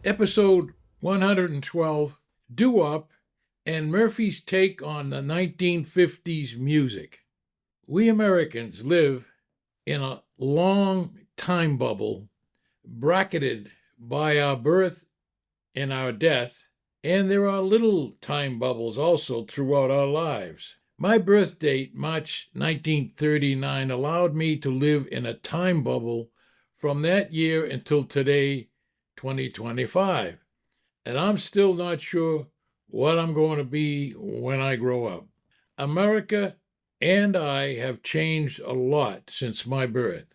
Episode 112, Doo-Wop and Murphy's Take on the 1950s Music. We Americans live in a long time bubble bracketed by our birth and our death, and there are little time bubbles also throughout our lives. My birth date, March 1939, allowed me to live in a time bubble from that year until today, 2025. And I'm still not sure what I'm going to be when I grow up. America and I have changed a lot since my birth.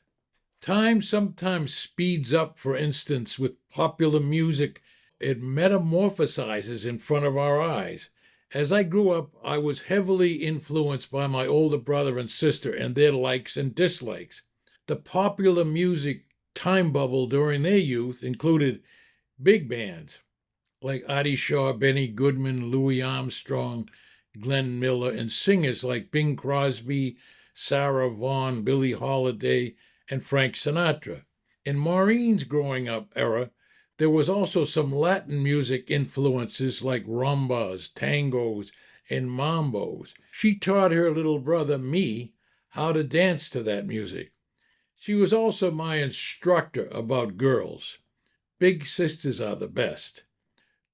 Time sometimes speeds up, for instance, with popular music. It metamorphosizes in front of our eyes. As I grew up, I was heavily influenced by my older brother and sister and their likes and dislikes. The popular music time bubble during their youth included big bands like Artie Shaw, Benny Goodman, Louis Armstrong, Glenn Miller, and singers like Bing Crosby, Sarah Vaughan, Billie Holiday, and Frank Sinatra. In Maureen's growing up era, there was also some Latin music influences like rumbas, tangos, and mambos. She taught her little brother, me, how to dance to that music. She was also my instructor about girls. Big sisters are the best.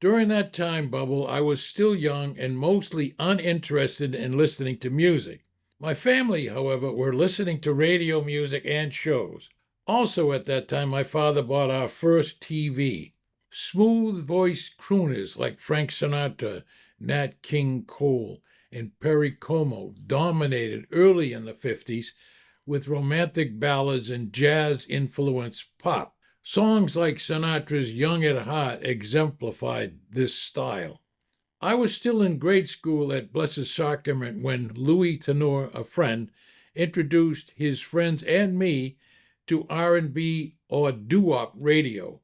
During that time bubble, I was still young and mostly uninterested in listening to music. My family, however, were listening to radio music and shows. Also at that time, my father bought our first TV. Smooth-voiced crooners like Frank Sinatra, Nat King Cole, and Perry Como dominated early in the 50s with romantic ballads and jazz-influenced pop. Songs like Sinatra's Young at Heart exemplified this style. I was still in grade school at Blessed Sacrament when Louis Tenor, a friend, introduced his friends and me to R&B or doo-wop radio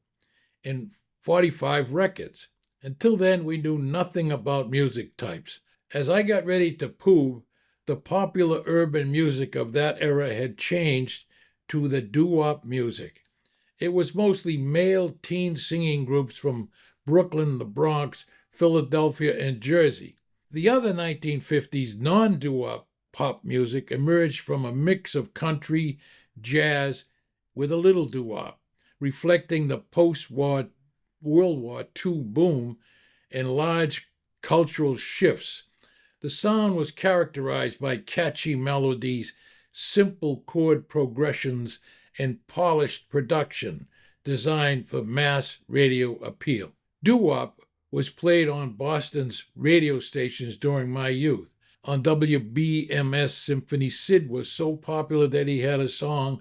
in 45 records. Until then, we knew nothing about music types. As I got ready to poob, the popular urban music of that era had changed to the doo-wop music. It was mostly male teen singing groups from Brooklyn, the Bronx, Philadelphia, and Jersey. The other 1950s non-doo-wop pop music emerged from a mix of country, jazz, with a little doo-wop, reflecting the post-war World War II boom and large cultural shifts. The sound was characterized by catchy melodies, simple chord progressions, and polished production designed for mass radio appeal. Doo-wop was played on Boston's radio stations during my youth. On WBMS, Symphony Sid was so popular that he had a song,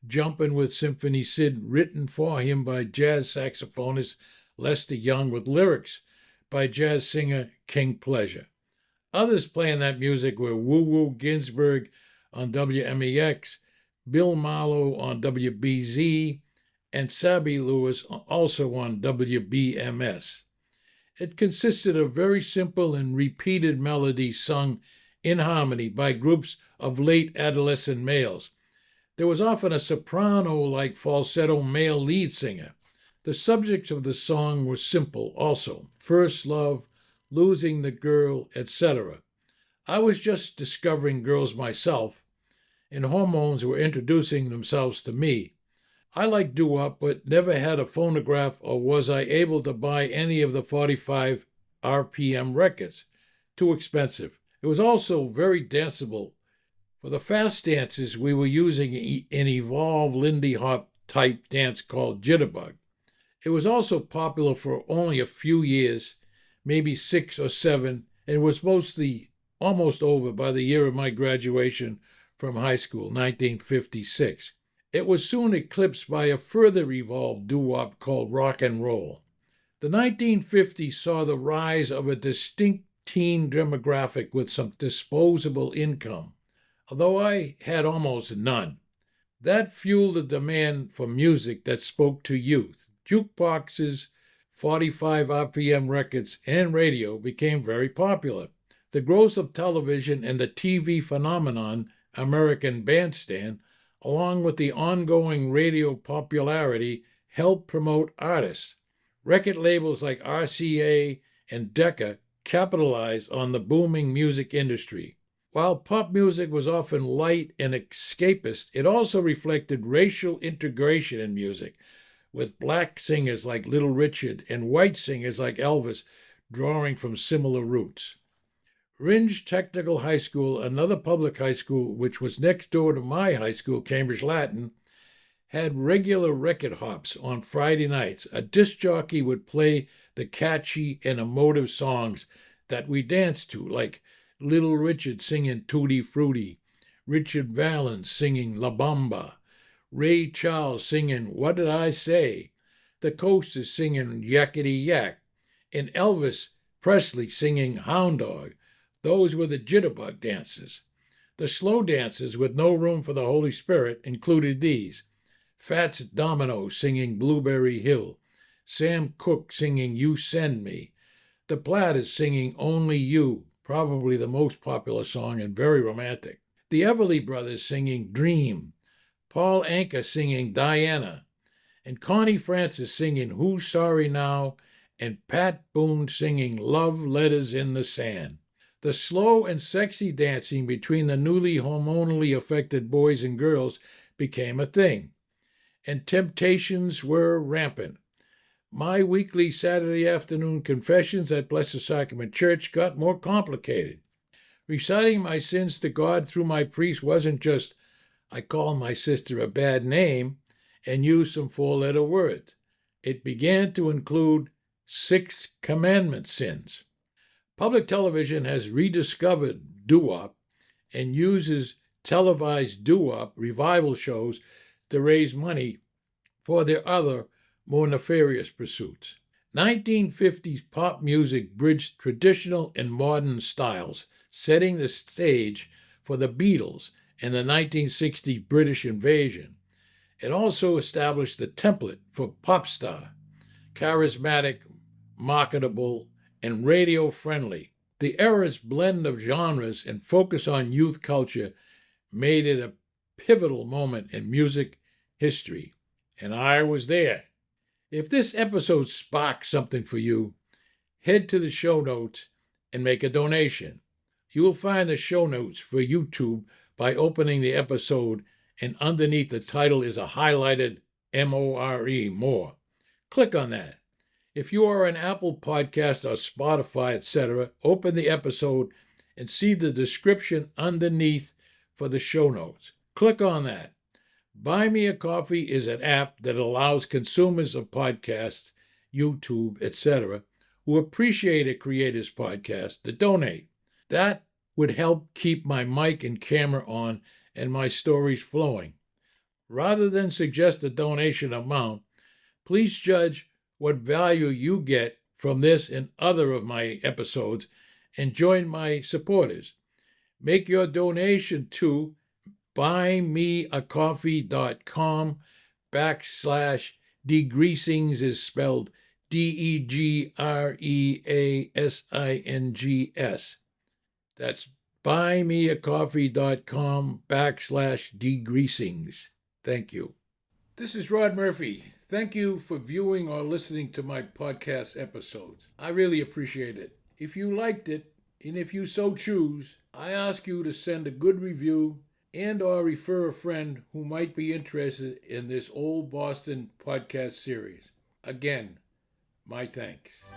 Jumpin' with Symphony Sid, written for him by jazz saxophonist Lester Young with lyrics by jazz singer King Pleasure. Others playing that music were Woo Woo Ginsburg on WMEX, Bill Marlowe on WBZ, and Sabi Lewis also on WBMS. It consisted of very simple and repeated melodies sung in harmony by groups of late adolescent males. There was often a soprano-like falsetto male lead singer. The subjects of the song were simple also: first love, losing the girl, etc. I was just discovering girls myself, and hormones were introducing themselves to me. I liked doo-wop, but never had a phonograph or was I able to buy any of the 45 RPM records. Too expensive. It was also very danceable. For the fast dances, we were using an evolved Lindy Hop type dance called Jitterbug. It was also popular for only a few years, maybe 6 or 7, and was almost over by the year of my graduation from high school, 1956. It was soon eclipsed by a further evolved doo-wop called rock and roll. The 1950s saw the rise of a distinct teen demographic with some disposable income, although I had almost none. That fueled the demand for music that spoke to youth. Jukeboxes, 45 RPM records, and radio became very popular. The growth of television and the TV phenomenon, American Bandstand, along with the ongoing radio popularity, helped promote artists. Record labels like RCA and Decca capitalized on the booming music industry. While pop music was often light and escapist, it also reflected racial integration in music, with black singers like Little Richard and white singers like Elvis drawing from similar roots. Ringe Technical High School, another public high school which was next door to my high school, Cambridge Latin, had regular record hops on Friday nights. A disc jockey would play the catchy and emotive songs that we danced to, like Little Richard singing Tutti Frutti, Richard Valens singing La Bamba, Ray Charles singing What Did I Say, the Coasters singing Yakety Yak, and Elvis Presley singing Hound Dog. Those were the jitterbug dances. The slow dances with no room for the Holy Spirit included these: Fats Domino singing Blueberry Hill, Sam Cooke singing You Send Me, the Platters singing Only You, probably the most popular song and very romantic, the Everly Brothers singing Dream, Paul Anka singing Diana, and Connie Francis singing Who's Sorry Now, and Pat Boone singing Love Letters in the Sand. The slow and sexy dancing between the newly hormonally affected boys and girls became a thing, and temptations were rampant. My weekly Saturday afternoon confessions at Blessed Sacrament Church got more complicated. Reciting my sins to God through my priest wasn't just, I called my sister a bad name and used some four-letter words. It began to include 6 commandment sins. Public television has rediscovered doo-wop and uses televised doo-wop revival shows to raise money for their other, more nefarious pursuits. 1950s pop music bridged traditional and modern styles, setting the stage for the Beatles and the 1960 British invasion. It also established the template for pop star: charismatic, marketable, and radio-friendly. The era's blend of genres and focus on youth culture made it a pivotal moment in music history, and I was there. If this episode sparked something for you, head to the show notes and make a donation. You will find the show notes for YouTube by opening the episode, and underneath the title is a highlighted more. Click on that. If you are an Apple Podcast or Spotify, etc., open the episode and see the description underneath for the show notes. Click on that. Buy Me a Coffee is an app that allows consumers of podcasts, YouTube, etc., who appreciate a creator's podcast to donate. That would help keep my mic and camera on and my stories flowing. Rather than suggest a donation amount, please judge what value you get from this and other of my episodes and join my supporters. Make your donation to buymeacoffee.com/degreasings is spelled DEGREASINGS. That's buymeacoffee.com/degreasings. Thank you. This is Rod Murphy. Thank you for viewing or listening to my podcast episodes. I really appreciate it. If you liked it, and if you so choose, I ask you to send a good review and or refer a friend who might be interested in this Old Boston podcast series. Again, my thanks.